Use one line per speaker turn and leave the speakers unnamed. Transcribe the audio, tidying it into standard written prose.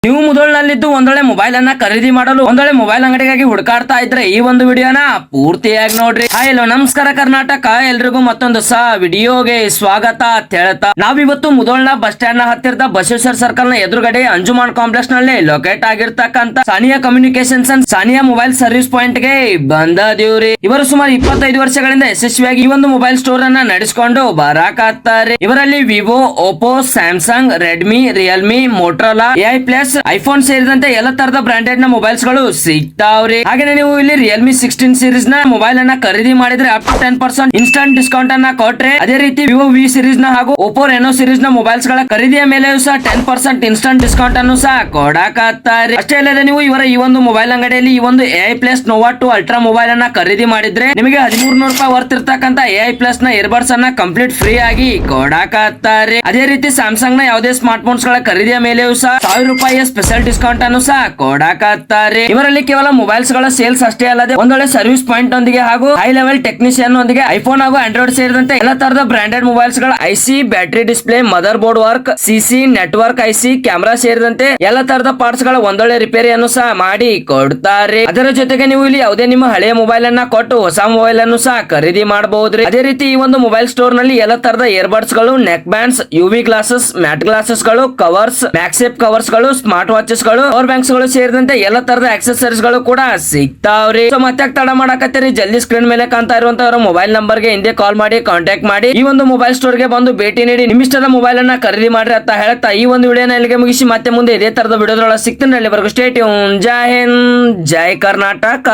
ನೀವು ಮುಧೋಳ್ನಲ್ಲಿದ್ದು ಒಂದೊಳ್ಳೆ ಮೊಬೈಲ್ ಅನ್ನ ಖರೀದಿ ಮಾಡಲು ಒಂದೊಳ್ಳೆ ಮೊಬೈಲ್ ಅಂಗಡಿಗಾಗಿ ಹುಡುಕಾಡ್ತಾ ಇದ್ರೆ ಈ ಒಂದು ವಿಡಿಯೋನ ಪೂರ್ತಿಯಾಗಿ ನೋಡ್ರಿ. ಹಲೋ ನಮಸ್ಕಾರ ಕರ್ನಾಟಕ, ಎಲ್ರಿಗೂ ಮತ್ತೊಂದು ವಿಡಿಯೋಗೆ ಸ್ವಾಗತ ಅಂತ ಹೇಳ್ತಾ ನಾವಿವತ್ತು ಮುಧೋಳ್ನ ಬಸ್ ಸ್ಟ್ಯಾಂಡ್ ನ ಹತ್ತಿರದ ಬಸವೇಶ್ವರ ಸರ್ಕಲ್ ನ ಎದುರುಗಡೆ ಅಂಜುಮಾನ್ ಕಾಂಪ್ಲೆಕ್ಸ್ ನಲ್ಲಿ ಲೊಕೇಟ್ ಆಗಿರ್ತಕ್ಕಂತ Sania communications and Sania mobile service point ಗೆ ಬಂದದಿವ್ರಿ. ಇವರು ಸುಮಾರು 25 ವರ್ಷಗಳಿಂದ ಯಶಸ್ವಿಯಾಗಿ ಈ ಒಂದು ಮೊಬೈಲ್ ಸ್ಟೋರ್ ಅನ್ನ ನಡೆಸಿಕೊಂಡು ಬರಾಕತ್ತಾರೆ. ಇವರಲ್ಲಿ Vivo, Oppo, Samsung, Redmi, Realme, Motorola, AI+ iPhone ಸೇರಿದಂತೆ ಎಲ್ಲ ತರದ ಬ್ರಾಂಡೆಡ್ ನ ಮೊಬೈಲ್ಸ್ ಗಳು ಸಿಗ್ತಾವ್ರಿ. ಹಾಗೆ ನೀವು ಇಲ್ಲಿ ರಿಯಲ್ಮಿ 16 ಸೀರೀಸ್ ನ ಮೊಬೈಲ್ ಅನ್ನ ಖರೀದಿ ಮಾಡಿದ್ರೆ ಅಪ್ ಟು 10% ಇನ್ಸ್ಟಂಟ್ ಡಿಸ್ಕೌಂಟ್ ಅನ್ನ ಕೊಟ್ರೆ, ಅದೇ ರೀತಿ ವಿವೋ ವಿ ಸೀರೀಸ್ ನ ಹಾಗೂ ಓಪೋ ರೆನೋ ಸೀರೀಸ್ ನ ಮೊಬೈಲ್ಸ್ ಗಳ ಖರೀದಿಯ ಮೇಲೆ ಸಹ 10% ಇನ್ಸ್ಟಂಟ್ ಡಿಸ್ಕೌಂಟ್ ಅನ್ನು ಸಹ ಕೊಡಾಕತ್ತಾರೆ. ಅಷ್ಟೇ ಅಲ್ಲದೆ ನೀವು ಇವರ ಈ ಒಂದು ಮೊಬೈಲ್ ಅಂಗಡಿಯಲ್ಲಿ ಈ ಒಂದು AI+ ನೋವಾ 2 ಅಲ್ಟ್ರಾ ಮೊಬೈಲ್ ಅನ್ನ ಖರೀದಿ ಮಾಡಿದ್ರೆ ನಿಮಗೆ 1300 ರೂಪಾಯಿ ವರ್ತ್ ಇರ್ತಕ್ಕಂತ AI+ ನ ಇಯರ್ಬಡ್ಸ್ ಅನ್ನ ಕಂಪ್ಲೀಟ್ ಫ್ರೀ ಆಗಿ ಕೊಡಾಕತ್ತಾರೆ. ಅದೇ ರೀತಿ ಸ್ಯಾಮ್ಸಂಗ್ ನ ಯಾವುದೇ ಸ್ಮಾರ್ಟ್ ಫೋನ್ಸ್ ಗಳ ಖರೀದಿಯ ಮೇಲೆಯೂ ಸಹ 1000 ರೂಪಾಯಿ ಸ್ಪೆಷಲ್ ಡಿಸ್ಕೌಂಟ್ ಅನ್ನು ಸಹ ಕೊಡಾಕತ್ತಾರೆ. ಇವರಲ್ಲಿ ಕೇವಲ ಮೊಬೈಲ್ಸ್ ಗಳ ಸೇಲ್ಸ್ ಅಷ್ಟೇ ಅಲ್ಲದೆ ಒಂದೊಳ್ಳೆ ಸರ್ವಿಸ್ ಪಾಯಿಂಟ್ ಒಂದಿಗೆ ಹಾಗೂ ಹೈ ಲೆವೆಲ್ ಟೆಕ್ನಿಷಿಯನ್ ಒಂದಿಗೆ ಐಫೋನ್ ಹಾಗೂ ಆಂಡ್ರಾಯ್ಡ್ ಸೇರಿದಂತೆ ಎಲ್ಲ ತರದ ಬ್ರಾಂಡೆಡ್ ಮೊಬೈಲ್ಸ್ ಗಳ IC, battery display, mother board work, CC, network IC, camera ಸೇರಿದಂತೆ ಎಲ್ಲ ತರದ ಪಾರ್ಟ್ಸ್ ಗಳ ಒಂದೊಳ್ಳೆ ರಿಪೇರಿಯನ್ನು ಸಹ ಮಾಡಿ ಕೊಡ್ತಾರೆ. ಅದರ ಜೊತೆಗೆ ನೀವು ಇಲ್ಲಿ ಯಾವುದೇ ನಿಮ್ಮ ಹಳೆಯ ಮೊಬೈಲ್ ಅನ್ನ ಕೊಟ್ಟು ಹೊಸ ಮೊಬೈಲ್ ಅನ್ನು ಸಹ ಖರೀದಿ ಮಾಡಬಹುದ್ರಿ. ಅದೇ ರೀತಿ ಈ ಒಂದು ಮೊಬೈಲ್ ಸ್ಟೋರ್ ನಲ್ಲಿ ಎಲ್ಲ ತರದ ಇಯರ್ಬಡ್ಸ್ ಗಳು, neck bands, UV glasses, matte glasses ಗಳು, ಕವರ್ಸ್, ಮ್ಯಾಕ್ಸೇಪ್ ಕವರ್ಸ್ ಗಳು, ಸ್ಮಾರ್ಟ್ ವಾಚಸ್ ಗಳು, ಪವರ್ ಬ್ಯಾಂಕ್ಸ್ ಗಳು ಸೇರಿದಂತೆ ಎಲ್ಲ ತರದ ಆಕ್ಸೆಸರೀಸ್ ಗಳು ಕೂಡ ಸಿಗ್ತಾವ್ರಿ. ಸೊ ಮತ್ತೆ ತಡ ಮಾಡಕತ್ತೀರಿ, ಜಲ್ದಿ ಸ್ಕ್ರೀನ್ ಮೇಲೆ ಕಾಣ್ತಾ ಇರುವಂತಹ ಮೊಬೈಲ್ ನಂಬರ್ ಗೆ ಹಿಂದೆ ಕಾಲ್ ಮಾಡಿ ಕಾಂಟ್ಯಾಕ್ಟ್ ಮಾಡಿ ಈ ಒಂದು ಮೊಬೈಲ್ ಸ್ಟೋರ್ ಗೆ ಬಂದು ಭೇಟಿ ನೀಡಿ ನಿಮ್ಮಿಷ್ಟದ ಮೊಬೈಲ್ ಅನ್ನ ಖರೀದಿ ಮಾಡ್ರಿ ಅಂತ ಹೇಳ್ತಾ ಈ ಒಂದು ವಿಡಿಯೋನ ಇಲ್ಲಿಗೆ ಮುಗಿಸಿ ಮತ್ತೆ ಮುಂದೆ ಇದೇ ತರದ ವಿಡಿಯೋದೊಳಗೆ ಸಿಗ್ತೀನಿ. ಅಲ್ಲಿವರೆಗೂ ಸ್ಟೇ ಟ್ಯೂನ್. ಜೈ ಹಿಂದ್, ಜೈ ಕರ್ನಾಟಕ.